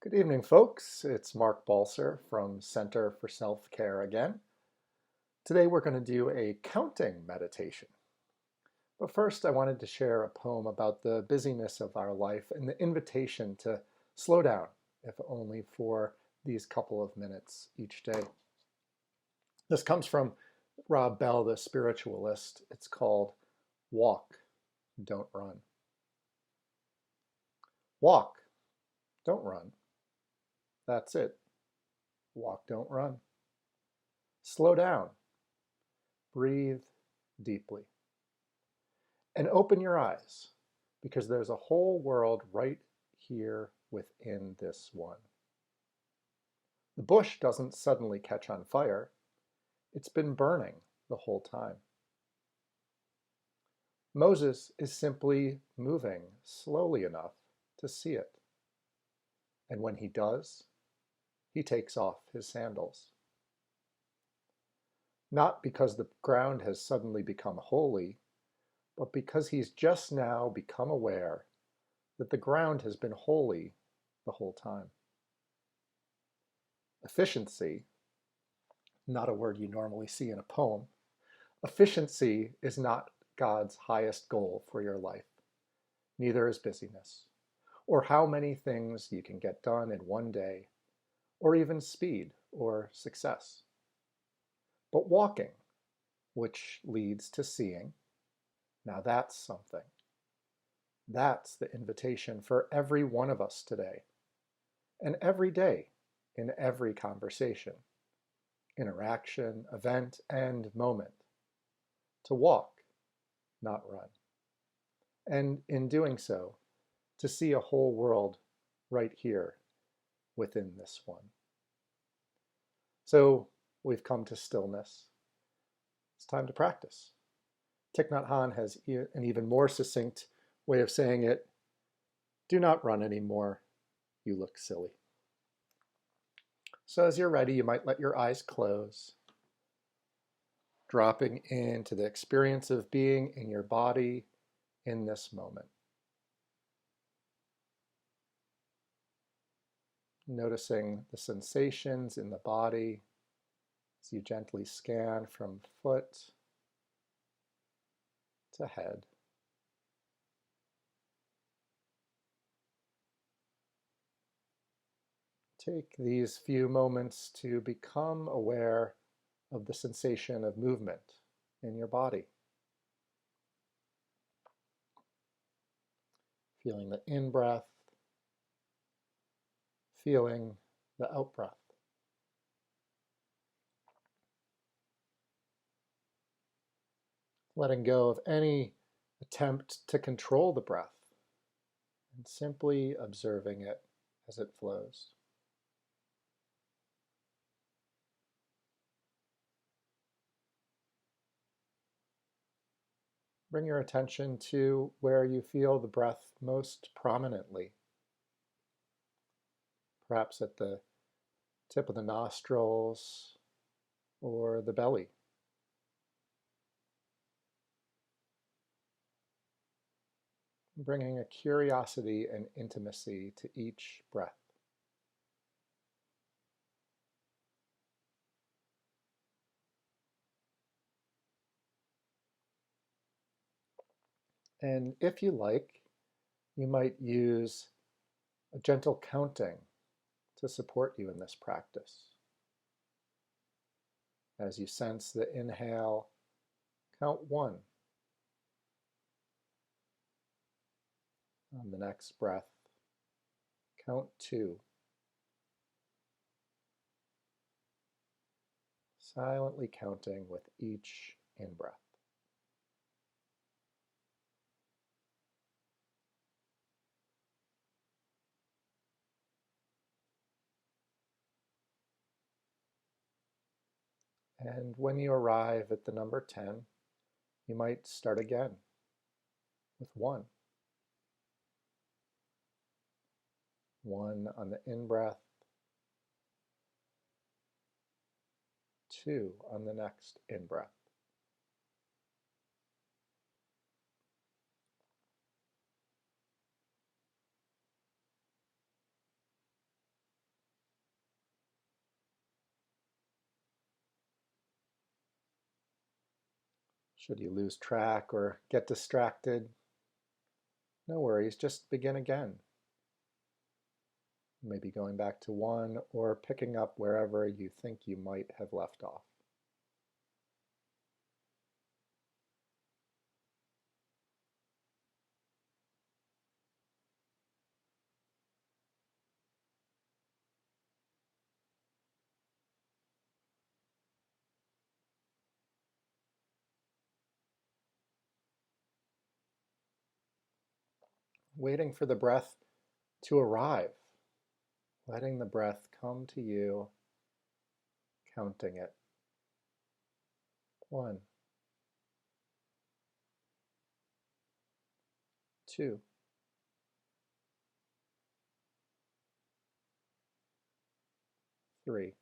Good evening, folks. It's Mark Balser from Center for Self-Care again. Today we're going to do a counting meditation. But first, I wanted to share a poem about the busyness of our life and the invitation to slow down, if only for these couple of minutes each day. This comes from Rob Bell, the spiritualist. It's called Walk, Don't Run. Walk, don't run. That's it. Walk, don't run. Slow down. Breathe deeply. And open your eyes, because there's a whole world right here within this one. The bush doesn't suddenly catch on fire. It's been burning the whole time. Moses is simply moving slowly enough to see it. And when he does, he takes off his sandals. Not because the ground has suddenly become holy, but because he's just now become aware that the ground has been holy the whole time. Efficiency, not a word you normally see in a poem, efficiency is not God's highest goal for your life. Neither is busyness, or how many things you can get done in one day, or even speed or success. But walking, which leads to seeing, now that's something. That's the invitation for every one of us today, and every day in every conversation, interaction, event, and moment, to walk, not run. And in doing so, to see a whole world right here within this one. So we've come to stillness. It's time to practice. Thich Nhat Hanh has an even more succinct way of saying it. Do not run anymore. You look silly. So as you're ready, you might let your eyes close, dropping into the experience of being in your body in this moment. Noticing the sensations in the body as you gently scan from foot to head. Take these few moments to become aware of the sensation of movement in your body. Feeling the in-breath, feeling the out-breath. Letting go of any attempt to control the breath and simply observing it as it flows. Bring your attention to where you feel the breath most prominently. Perhaps at the tip of the nostrils or the belly. Bringing a curiosity and intimacy to each breath. And if you like, you might use a gentle counting to support you in this practice. As you sense the inhale, count 1. On the next breath, count 2. Silently counting with each in-breath. And when you arrive at the number 10, you might start again with 1. 1 on the in-breath, 2 on the next in-breath. Should you lose track or get distracted, no worries, just begin again. Maybe going back to one or picking up wherever you think you might have left off. Waiting for the breath to arrive, letting the breath come to you, counting it. 1, 2, 3.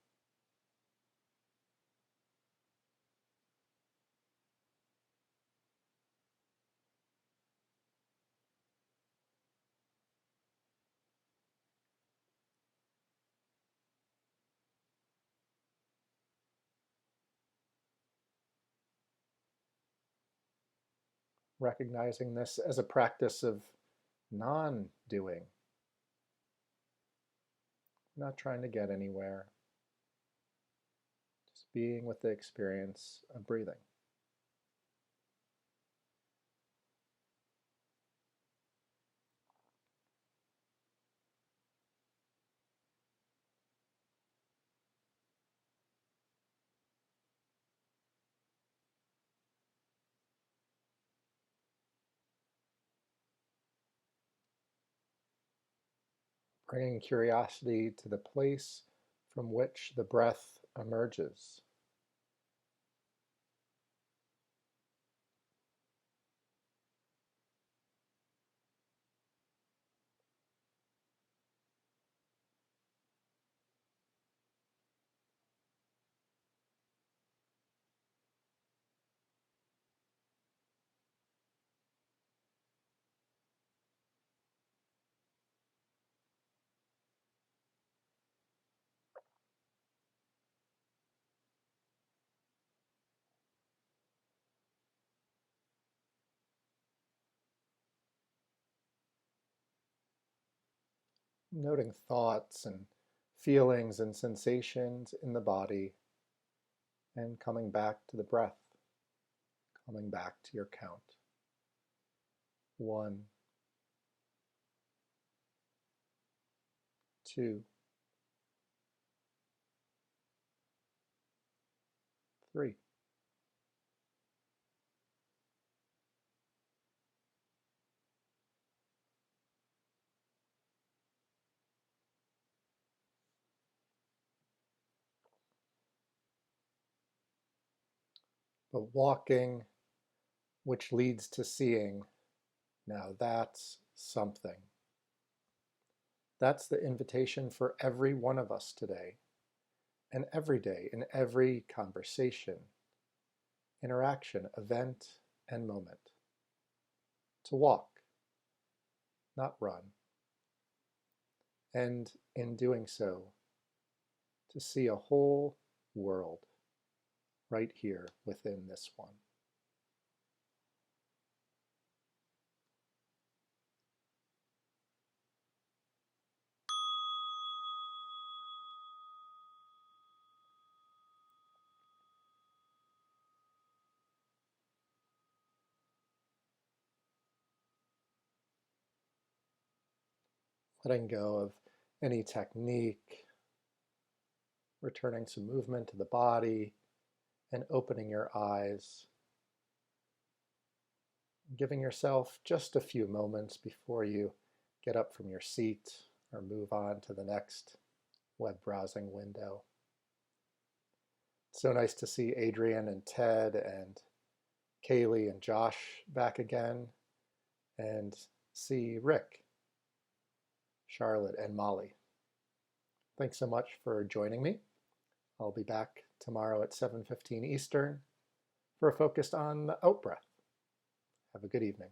Recognizing this as a practice of non-doing, not trying to get anywhere, just being with the experience of breathing. Bringing curiosity to the place from which the breath emerges. Noting thoughts and feelings and sensations in the body, and coming back to the breath, coming back to your count. 1, 2, 3. But walking, which leads to seeing, now that's something. That's the invitation for every one of us today, and every day, in every conversation, interaction, event, and moment. To walk, not run. And in doing so, to see a whole world right here within this one. Letting go of any technique, returning some movement to the body, and opening your eyes, giving yourself just a few moments before you get up from your seat or move on to the next web browsing window. It's so nice to see Adrian and Ted and Kaylee and Josh back again, and see Rick, Charlotte, and Molly. Thanks so much for joining me. I'll be back tomorrow at 7:15 Eastern for a focus on the out breath. Have a good evening.